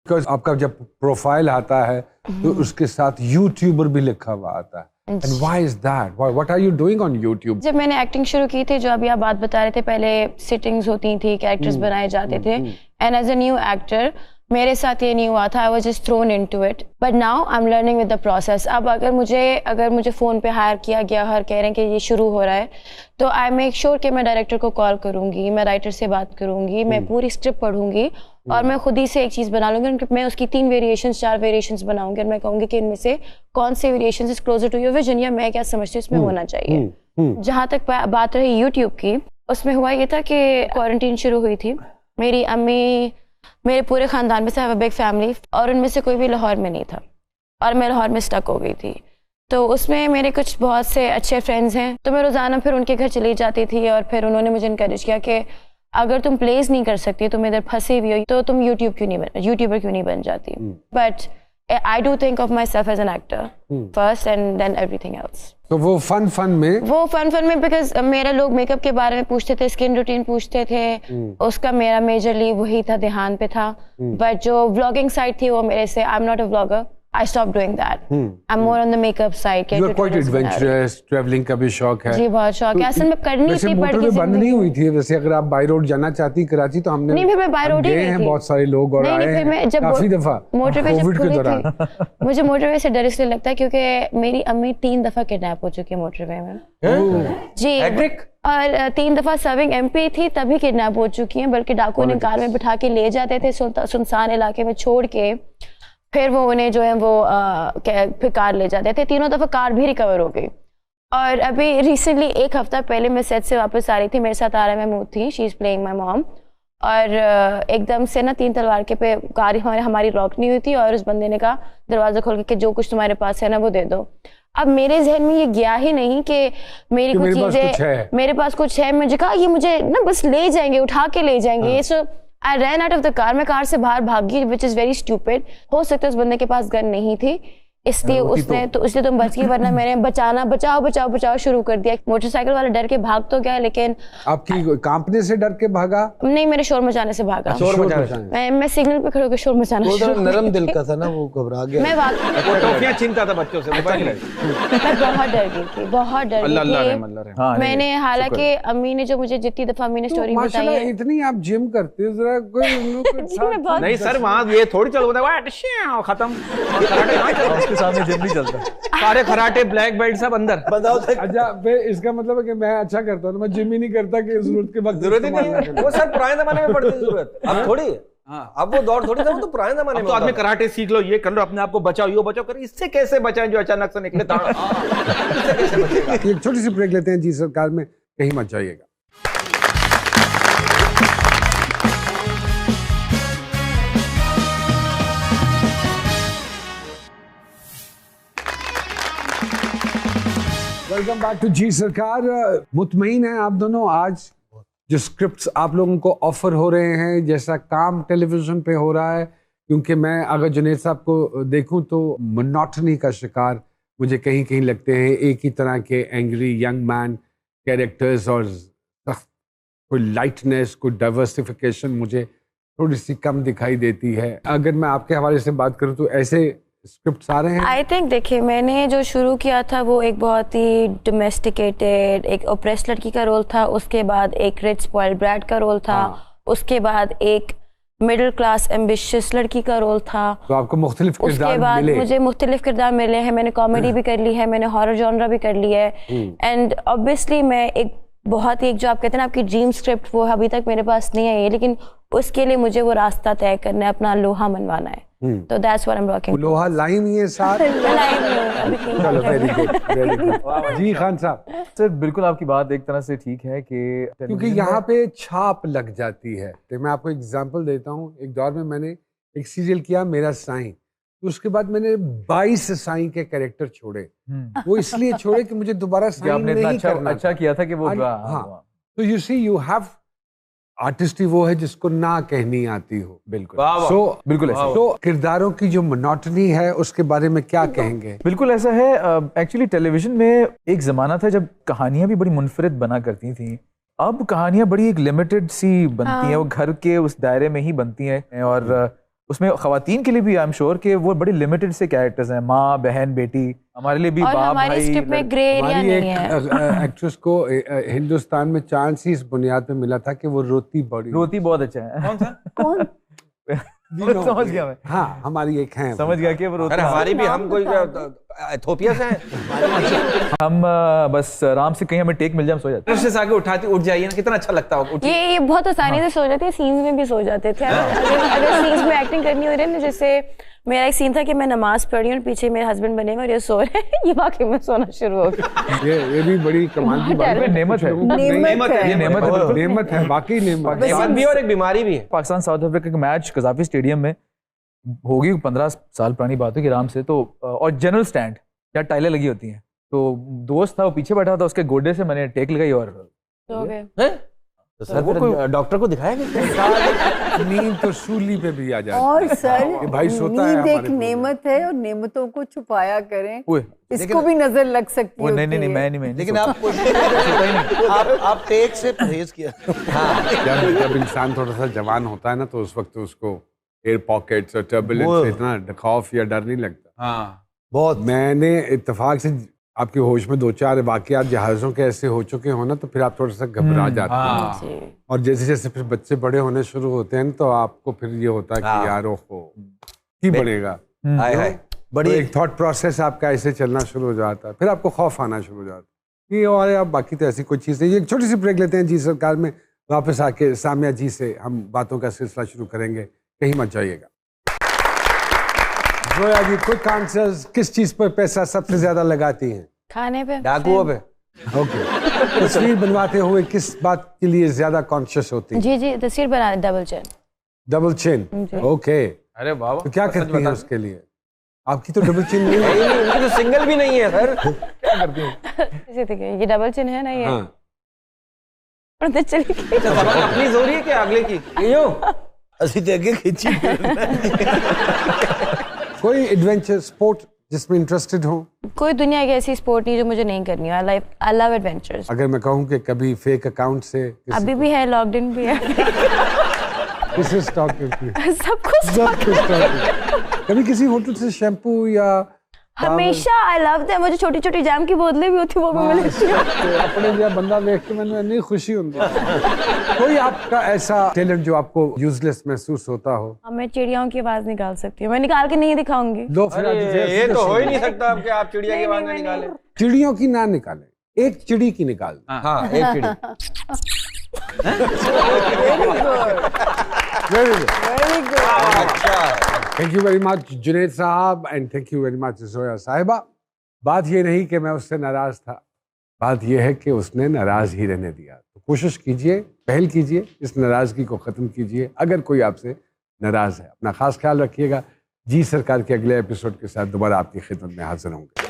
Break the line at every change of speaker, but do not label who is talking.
Because आपका जब profile आता है तो उसके साथ यूट्यूबर भी लिखा हुआ आता है। And why is that? What are you doing on YouTube?
जब मैंने एक्टिंग शुरू की थी, जो अभी आप बात बता रहे थे, पहले सिटिंग्स होती थी, कैरेक्टर्स बनाए जाते थे, and as a new actor मेरे साथ ये नहीं हुआ था। I was just thrown into it, but now I am learning with the process. अब अगर मुझे फ़ोन पे हायर किया गया, हर कह रहे हैं कि ये शुरू हो रहा है, तो आई मेक श्योर कि मैं डायरेक्टर को कॉल करूंगी, मैं राइटर से बात करूंगी, मैं पूरी स्क्रिप्ट पढ़ूंगी और मैं खुद ही से एक चीज़ बना लूंगी। मैं उसकी 3 वेरिएशंस 4 वेरिएशंस बनाऊंगी और मैं कहूंगी कि इनमें से कौन से variations is closer to your vision, या मैं क्या समझती हूँ इसमें होना चाहिए। जहाँ तक बात रही यूट्यूब की, उसमें हुआ ये था कि क्वारंटीन शुरू हुई थी। मेरी अम्मी, मेरे पूरे ख़ानदान में से हैव अ बिग फैमिली, और उनमें से कोई भी लाहौर में नहीं था और मैं लाहौर में स्टक हो गई थी। तो उसमें मेरे कुछ बहुत से अच्छे फ्रेंड्स हैं, तो मैं रोज़ाना फिर उनके घर चली जाती थी और फिर उन्होंने मुझे इनकरेज किया कि अगर तुम प्लेस नहीं कर सकती, तुम इधर फंसी हुई हो, तो तुम यूट्यूबर क्यों नहीं बन जाती। But I do think of myself as an actor first and then everything else.
तो वो फन में
because मेरा लोग मेकअप के बारे में पूछते थे, स्किन रूटीन पूछते थे, उसका मेरा मेजरली वही था, ध्यान पे था। बट जो व्लॉगिंग साइड थी वो मेरे से, I am not a vlogger, I stopped doing that. I'm more on the makeup side.
You are quite adventurous. Traveling का भी शौक है।
जी बहुत शौक है। असल में करनी थी,
बट मोटर बंद नहीं हुई थी। वैसे अगर आप बाय रोड जाना चाहती कराची, तो हमने
नहीं, फिर मैं बाय रोड ही गई थी।
बहुत सारे लोग और आए हैं काफी दफा
मोटरवे जब खुली थी। मुझे मोटरवे से डर इसलिए लगता है क्योंकि मेरी अम्मी 3 दफा किडनैप हो चुकी है मोटरवे में। जी, और 3 दफा सर्विंग MP थी तभी किडनैप हो चुकी हैं, बल्कि डाकुओं ने कार में बिठा के ले जाते थे सुनसान इलाके में छोड़ के, फिर वो उन्हें जो है वो फिर कार ले जाते थे। 3 दफा कार भी रिकवर हो गई। और अभी रिसेंटली 1 हफ्ता पहले मैं सेट से वापस आ रही थी, मेरे साथ आरा महमूद थी, she is playing my mom, और एकदम से ना 3 तलवार के पे कार हमारी लॉक नहीं हुई थी और उस बंदे ने कहा दरवाजा खोल के जो कुछ तुम्हारे पास है ना वो दे दो। अब मेरे जहन में ये गया ही नहीं कि मेरी कुछ चीजें, मेरे पास कुछ है, मुझे कहा ये मुझे ना बस ले जाएंगे, उठा के ले जाएंगे। सो I ran out of the car, मैं कार से बाहर भागी, which is very stupid। हो सकता है उस बंदे के पास गन नहीं थी, इसलिए उसने तो इसलिए तुम बच गई, वरना मैंने बचाओ शुरू कर दिया। मोटरसाइकिल वाला डर के भाग तो गया, लेकिन
आपकी कांपने से डर के भागा?
नहीं, मेरे शोर मचाने से भागा। मैं सिग्नल पे खड़े होकर शोर मचाना शुरू।
नरम दिल का था ना, वो घबरा गया।
मैं
टॉफियां छीनता था बच्चों से, मोबाइल
मैं बहुत डर गई थी, बहुत डर गई थी मैंने। हालांकि अम्मी ने जो मुझे जितनी दफा अम्मी ने स्टोरी बताई है।
इतनी आप जिम करते हो, जरा कोई
नहीं सर, वहाँ ये थोड़ी चल होता खत्म,
उसके सामने जिम नहीं चलता,
सारे कराटे ब्लैक बेल्ट सब अंदर।
अच्छा, इसका मतलब है कि मैं अच्छा करता हूँ, मैं जिम ही नहीं करता कि जरूरत के वक्त
जरूरत ही नहीं। वो सर पुराने जमाने में पड़ती जरूरत, अब थोड़ी। अब वो दौर थोड़ी था, वो तो पुराने जमाने में।
तो आदमी कराटे सीख लो, ये कर लो, अपने आप को बचाओ, यो बचाओ कर। इससे कैसे बचाएं जो अचानक से निकले ताड़? इससे कैसे बचेगा?
एक छोटी सी ब्रेक लेते हैं जी सरकार में, कहीं मत जाइएगा। वेलकम बैक टू जी सरकार। मुतमईन हैं आप दोनों? आज जो स्क्रिप्ट्स आप लोगों को ऑफर हो रहे हैं, जैसा काम टेलीविजन पे हो रहा है, क्योंकि मैं अगर जुनैद साहब को देखूं तो मोनोटनी का शिकार मुझे कहीं कहीं लगते हैं। एक ही तरह के एंग्री यंग मैन कैरेक्टर्स और कोई लाइटनेस, कोई डाइवर्सिफिकेशन मुझे थोड़ी सी कम दिखाई देती है। अगर मैं आपके हवाले से बात करूं तो ऐसे स्क्रिप्ट आ रहे हैं?
आई थिंक देखिए, मैंने जो शुरू किया था वो एक बहुत ही डोमेस्टिकेटेड, एक ओप्रेस लड़की का रोल था, उसके बाद एक रिच स्पॉइल्ड ब्रैट का रोल था, उसके बाद एक मिडिल क्लास एम्बिशियस लड़की का रोल था।
तो आपको मुख्तलिफ किरदार
उसके बाद
मिले?
मुझे मुख्तलिफ किरदार मिले हैं। मैंने कॉमेडी भी कर ली है, मैंने हॉरर जॉनरा भी कर ली है, एंड ऑब्वियसली मैं एक बहुत ही, एक जो आप कहते हैं ना आपकी ड्रीम स्क्रिप्ट, वो अभी तक मेरे पास नहीं आई है, लेकिन उसके लिए मुझे वो रास्ता तय करना है, अपना लोहा मनवाना है। तो that's what I am working.
लोहा लाइन ही है साथ। चलो, वेरी गुड। जी खान साहब।
सर बिल्कुल आपकी बात एक तरह से ठीक है कि
क्योंकि यहाँ पे छाप लग जाती है। तो मैं आपको एग्जांपल देता हूँ। एक दौर में मैंने एक सीरियल किया, मेरा साईं, तो उसके बाद मैंने 22 साईं के कैरेक्टर छोड़े। वो इसलिए छोड़े कि मुझे दोबारा साईं नहीं करना।
अच्छा किया था कि वो।
हाँ, तो you see you have artist ही वो है जिसको ना कहनी आती हो।
बिल्कुल।
बिल्कुल ऐसा। तो किरदारों की जो मोनोटनी है उसके बारे में क्या कहेंगे?
बिल्कुल ऐसा है। एक्चुअली टेलीविजन में एक जमाना था जब कहानियां भी बड़ी मुनफरिद बना करती थी। अब कहानियां बड़ी एक लिमिटेड सी बनती हैं, वो घर के उस दायरे में ही बनती हैं, और उसमें खवातीन के लिए भी आई एम श्योर कि वो बड़ी लिमिटेड से कैरेक्टर्स हैं, माँ बहन बेटी, हमारे लिए भी
और
बाप
हमारी
भाई
स्क्रिप्ट में ग्रे एरिया
हमारी
नहीं है।
एक एक्ट्रेस को हिंदुस्तान में चांस ही इस बुनियाद पे मिला था कि वो रोती बड़ी
रोती बहुत अच्छा है।
कौन सा?
कौन?
समझ गया मैं,
हाँ हमारी एक है,
समझ गया कि वो रोती।
अरे हमारी भी, हम कोई एथोपिया से हैं।
हम बस आराम से कहीं हमें टेक मिल जाए हम सो जाते
से आके उठ जाइए ना, कितना अच्छा लगता होगा।
ये बहुत आसानी से सो जाते हैं, सीन्स में भी सो जाते थे। अगर सीन्स में एक्टिंग करनी हो रही है ना, जैसे मेरा एक सीन था कि मैं नमाज पढ़ रही हूँ और पीछे मेरे हस्बैंड बने हुए और ये सो रहे हैं, ये वाकई में सोना शुरू हो गया।
ये भी बड़ी कमाल की बात है।
नेमत है,
नेमत है।
ये नेमत है,
नेमत है, बाकी नेमत।
नेमत भी और एक बीमारी भी है।
पाकिस्तान साउथ अफ्रीका का मैच कजाफी स्टेडियम में होगी, 15 साल पुरानी बात है कि आराम से तो, और जनरल स्टैंड या टाइलें लगी होती हैं, तो दोस्त था वो पीछे बैठा था, उसके गोडे से मैंने टेक लगाई और
सो गए।
तो सर फिर डॉक्टर को दिखाया क्या?
नींद तो सूली पे भी आ जाती
और
है।
सर
ये भाई सोता है
नींद एक
हमारे
नेमत है और नेमतों को छुपाया करें,
ओए
इसको भी नजर लग सकती
वो
है।
नहीं मैं
लेकिन आप टेक से परहेज किया।
जब इंसान थोड़ा सा जवान होता है ना, तो उस वक्त उसको एयर पॉकेट्स और टर्बुलेंस से इतना खौफ या डर नहीं लगता।
हाँ
बहुत।
मैंने इत्तेफाक से आपके होश में 2-4 वाकयात जहाज़ों के ऐसे हो चुके हो ना, तो फिर आप थोड़ा सा घबरा जाते हैं।
जी।
और जैसे जैसे फिर बच्चे बड़े होने शुरू होते हैं तो आपको फिर ये होता है कि यार ओहो की बनेगा।
हाय हाय
तो
बड़ी
एक थॉट प्रोसेस आपका ऐसे चलना शुरू हो जाता है, फिर आपको खौफ आना शुरू हो जाता है। ये और अब बाकी तो ऐसी कोई चीज़ नहीं। एक छोटी सी ब्रेक लेते हैं जी सरकार में, वापस आके सामिया जी से हम बातों का सिलसिला शुरू करेंगे, कहीं मत जाइएगा। जोया जी, क्विक आंसर्स, किस चीज़ पर पैसा सबसे ज़्यादा लगाती हैं?
खाने पे,
डाकुओं पे।
ओके। तस्वीर बनवाते हुए किस बात के लिए ज़्यादा कॉन्शियस होती हैं?
जी तस्वीर बना double chain.
Double chin. Okay,
अरे वाह,
तो क्या करती हैं उसके लिए? आपकी तो डबल चिन नहीं है।
उनकी तो सिंगल भी नहीं है सर।
क्या करती है?
ये डबल चिन है ना, ये
हाँ।
और तो चली गई।
अपनी जोरी है क्या अगले की? यूं
असी देखे खींची।
कोई एडवेंचर स्पोर्ट जिसमें इंटरेस्टेड हो?
कोई दुनिया की ऐसी स्पोर्ट नहीं जो मुझे नहीं करनी है। I love adventures.
अगर मैं कहूँ कि कभी फेक अकाउंट से
अभी भी है, लॉकडाउन भी है।
किसे स्टॉक करती है?
सब कुछ
सबको स्टॉक करती है। कभी किसी होटल से शैम्पू या
हमेशा आई लव दैम। मुझे छोटी छोटी जैम की बोतलें भी होती, वो भी मैं लेती हूँ।
अपने जैसा बंदा देख के मैंने नहीं खुशी होती। कोई आपका ऐसा टैलेंट जो आपको यूजलेस महसूस होता हो?
हाँ, मैं चिड़ियाओं की आवाज निकाल सकती हूँ। मैं निकाल के नहीं दिखाऊंगी।
लो फिर आज
ये तो हो ही नहीं सकता आपके, आप चिड़िया की आवाज ना
नहीं,
निकाले।
चिड़ियों की ना निकाले, एक चिड़ी की निकाल दो।
हाँ एक चिड़ी।
Very good,
very good.
अच्छा
thank you very much Junaid साहब and thank you very much Zoya साहिबा। बात ये नहीं कि मैं उससे नाराज था, बात ये है कि उसने नाराज ही रहने दिया। तो कोशिश कीजिए, पहल कीजिए, इस नाराजगी को ख़त्म कीजिए अगर कोई आपसे नाराज है। अपना खास ख्याल रखिएगा। जी सरकार के अगले एपिसोड के साथ दोबारा आपकी खिदमत में हाजिर होंगे।